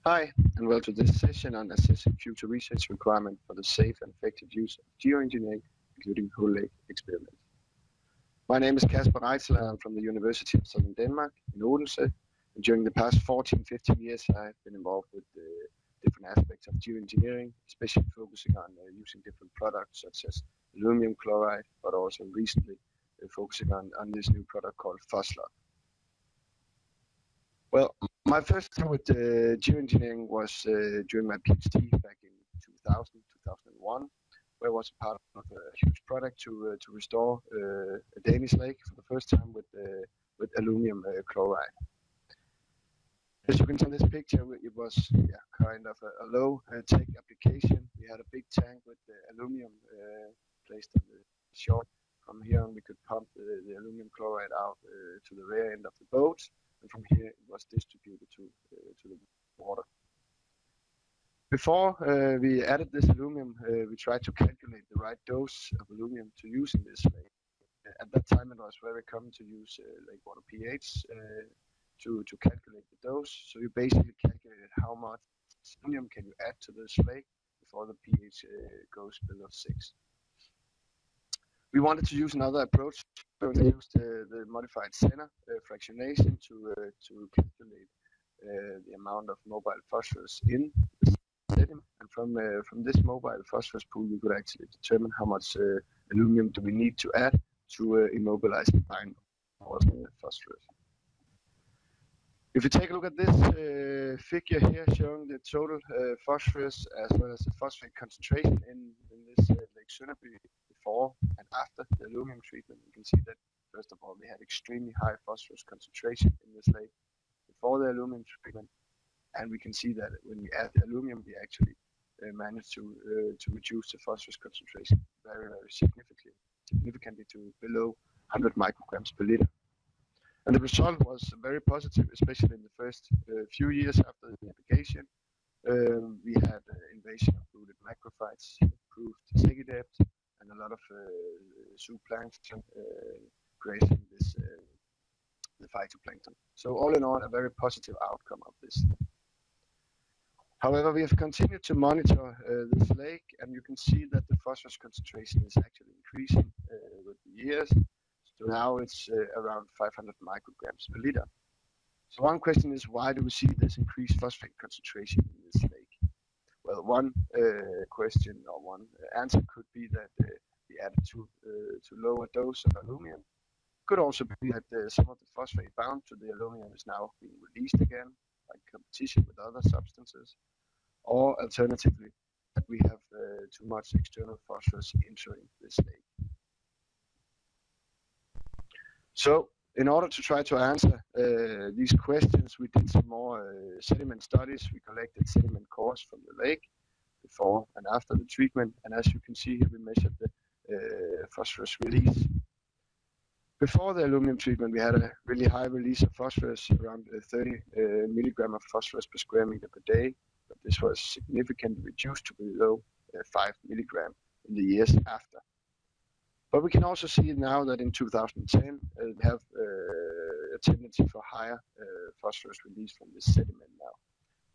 Hi, and welcome to this session on assessing future research requirement for the safe and effective use of geoengineering, including whole lake experiments. My name is Kasper Reitzler. I'm from the University of Southern Denmark in Odense. And during the past 14-15 years, I've been involved with different aspects of geoengineering, especially focusing on using different products such as aluminum chloride, but also recently focusing on this new product called Fosslog. Well, my first time with geoengineering was during my PhD back in 2001, where I was a part of a huge project to restore a Danish lake for the first time with aluminum chloride. As you can see in this picture, it was kind of a low-tech application. We had a big tank with the aluminum placed on the shore. From here on, we could pump the aluminum chloride out to the rear end of the boat. And from here it was distributed to the water. Before we added this aluminum, we tried to calculate the right dose of aluminum to use in this lake. At that time it was very common to use lake water pH to calculate the dose. So you basically calculated how much aluminum can you add to this lake before the pH goes below 6. We wanted to use another approach. We used the modified Senner fractionation to calculate the amount of mobile phosphorus in the sediment. And from this mobile phosphorus pool, we could actually determine how much aluminum do we need to add to immobilize the bind of phosphorus. If you take a look at this figure here showing the total phosphorus as well as the phosphate concentration in this Lake Sønderby before and after the aluminum treatment, you can see that first of all we had extremely high phosphorus concentration in this lake before the aluminum treatment, and we can see that when we add the aluminum we actually managed to reduce the phosphorus concentration very significantly to below 100 micrograms per liter. And the result was very positive, especially in the first few years after the application. We had invasion of rooted macrophytes, improved seggy depth, and a lot of zooplankton grazing the phytoplankton. So all in all, a very positive outcome of this. However, we have continued to monitor this lake, and you can see that the phosphorus concentration is actually increasing with the years. So now it's around 500 micrograms per liter. So one question is, why do we see this increased phosphate concentration in this lake? Well, one question or one answer could be that we added too low a dose of aluminum. Could also be that some of the phosphate bound to the aluminum is now being released again, like competition with other substances. Or alternatively, that we have too much external phosphorus entering this lake. So in order to try to answer these questions, we did some more sediment studies. We collected sediment cores from the lake before and after the treatment. And as you can see here, we measured the phosphorus release. Before the aluminum treatment, we had a really high release of phosphorus, around 30 milligram of phosphorus per square meter per day. But this was significantly reduced to below 5 milligram in the years after. But we can also see now that in 2010 we have a tendency for higher phosphorus release from this sediment now.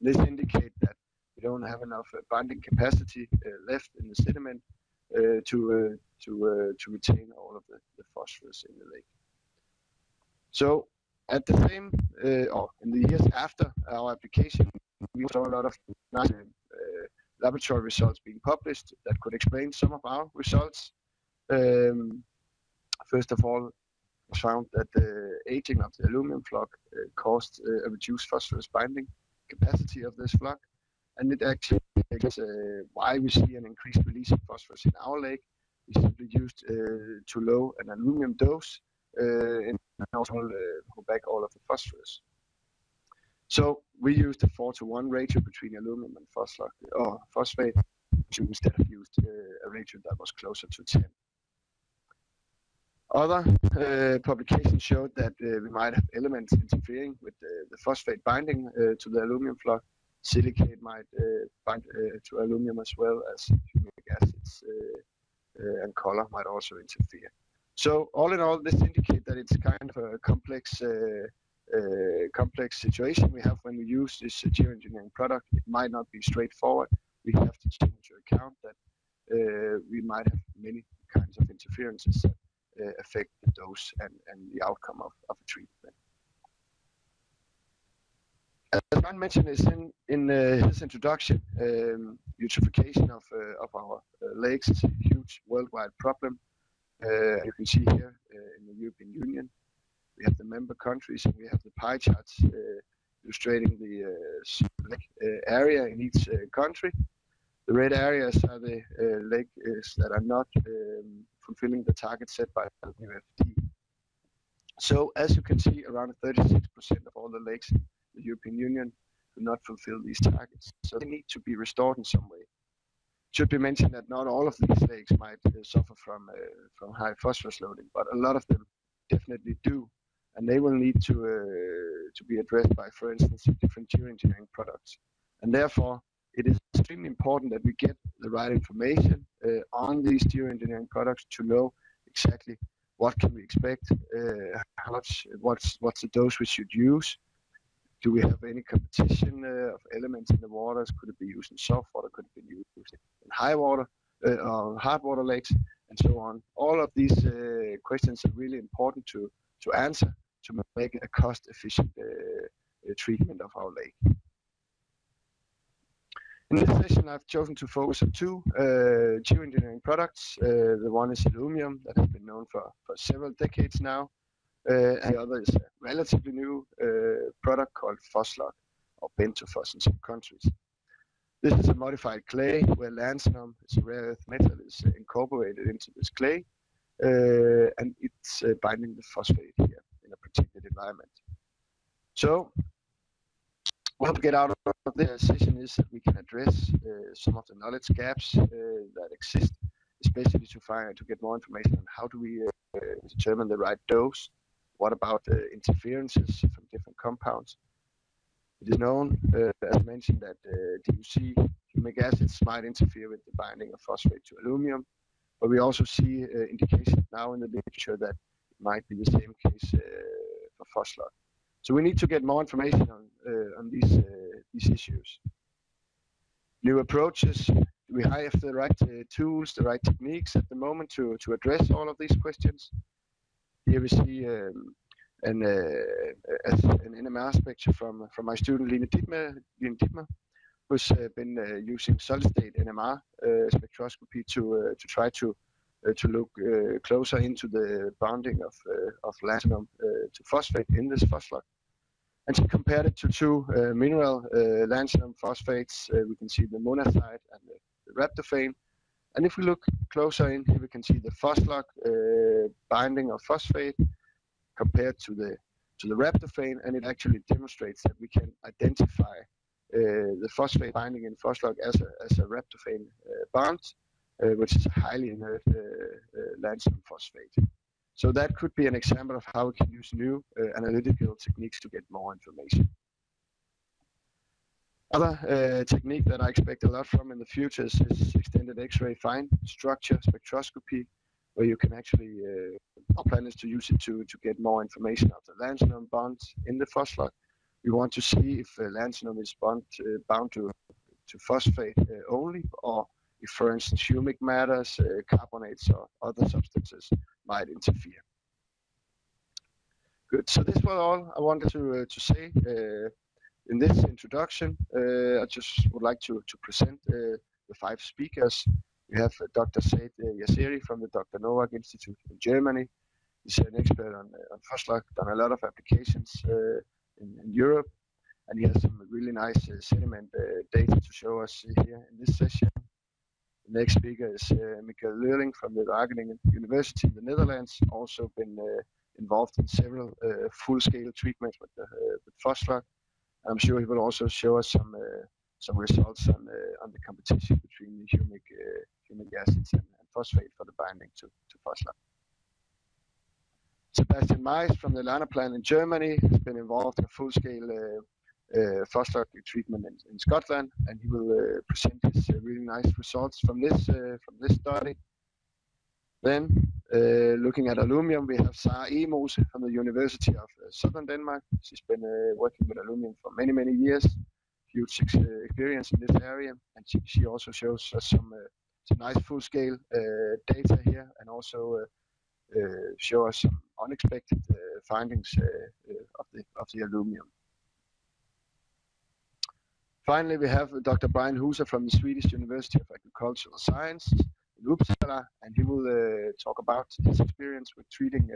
This indicates that we don't have enough binding capacity left in the sediment to retain all of the phosphorus in the lake. So at the same, or in the years after our application, we saw a lot of nice laboratory results being published that could explain some of our results. First of all, we found that the aging of the aluminum flux caused a reduced phosphorus binding capacity of this flux, and it actually is why we see an increased release of phosphorus in our lake. We simply used too low an aluminum dose and also hold back all of the phosphorus. So we used a 4-to-1 ratio between aluminum and phosphate, instead of used a ratio that was closer to 10. Other publications showed that we might have elements interfering with the phosphate binding to the aluminum flux. Silicate might bind to aluminum as well as humic acids and color might also interfere. So all in all, this indicates that it's kind of a complex complex situation we have when we use this geoengineering product. It might not be straightforward. We have to take into account that we might have many kinds of interferences that affect the dose and the outcome of a treatment. As Brian mentioned in his introduction, eutrophication of our lakes is a huge worldwide problem. You can see here in the European Union, we have the member countries and we have the pie charts illustrating the area in each country. The red areas are the lakes that are not fulfilling the target set by the WFD. So as you can see, around 36% of all the lakes in the European Union do not fulfill these targets. So they need to be restored in some way. It should be mentioned that not all of these lakes might suffer from high phosphorus loading, but a lot of them definitely do. And they will need to be addressed by, for instance, different geoengineering products. And therefore, it is extremely important that we get the right information on these geoengineering products to know exactly what can we expect, how much, what's the dose we should use. Do we have any competition of elements in the waters? Could it be used in soft water? Could it be used in high water or hard water lakes, and so on? All of these questions are really important to answer to make a cost-efficient treatment of our lake. In this session, I've chosen to focus on two geoengineering products. The one is Illumium, that has been known for several decades now. And the other is a relatively new product called Phoslock, or Bentophos in some countries. This is a modified clay where lanthanum, it's a rare earth metal, is incorporated into this clay, and it's binding the phosphate here in a protected environment. So what we get out of this session is that we can address some of the knowledge gaps that exist, especially to get more information on how do we determine the right dose. What about interferences from different compounds? It is known, as mentioned, that DUC, humic acids, might interfere with the binding of phosphate to aluminum, but we also see indications now in the literature that it might be the same case for Phoslock. So we need to get more information on these issues. New approaches. Do we have the right tools, the right techniques at the moment to address all of these questions? Here we see an NMR spectra from my student Line Dittmer, who's been using solid-state NMR spectroscopy to try to look closer into the bonding of lanthanum to phosphate in this Phoslock. And she compared it to two mineral lanthanum phosphates. We can see the monazite and the rhabdophane. And if we look closer in here, we can see the Phoslock binding of phosphate compared to the rhabdophane, and it actually demonstrates that we can identify the phosphate binding in Phoslock as a rhabdophane bond, which is a highly inert lanthanum phosphate. So that could be an example of how we can use new analytical techniques to get more information. Other technique that I expect a lot from in the future is extended X-ray fine structure spectroscopy, where you can actually, our plan is to use it to get more information of the lanthanum bonds in the Phoslock. We want to see if lanthanum is bound to phosphate only, or if, for instance, humic matters, carbonates, or other substances might interfere. Good. So this was all I wanted to say. In this introduction, I just would like to present the 5 speakers. We have Dr. Said Yasseri from the Dr. Novak Institute in Germany. He's an expert on Phoslock, done a lot of applications in Europe, and he has some really nice sediment data to show us here in this session. The next speaker is Michael Leurling from the Wageningen University in the Netherlands, also been involved in several full-scale treatments with Phoslock. I'm sure he will also show us some results on the competition between the humic acids and phosphate for the binding to Phoslock. Sebastian Mais from the Lana plant in Germany has been involved in a full-scale Phoslock treatment in Scotland, and he will present his really nice results from this study. Then, looking at aluminum, we have Sara Emose from the University of Southern Denmark. She's been working with aluminum for many, many years. Huge experience in this area, and she also shows us some nice full-scale data here, and also show us some unexpected findings of the aluminum. Finally, we have Dr. Brian Huser from the Swedish University of Agricultural Science in Uppsala, and he will talk about his experience with treating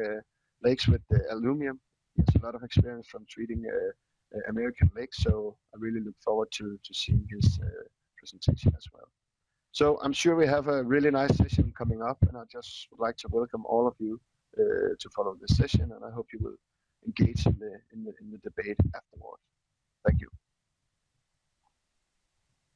lakes with aluminum. He has a lot of experience from treating American lakes, so I really look forward to seeing his presentation as well. So I'm sure we have a really nice session coming up, and I just would like to welcome all of you to follow this session, and I hope you will engage in the debate afterwards. Thank you.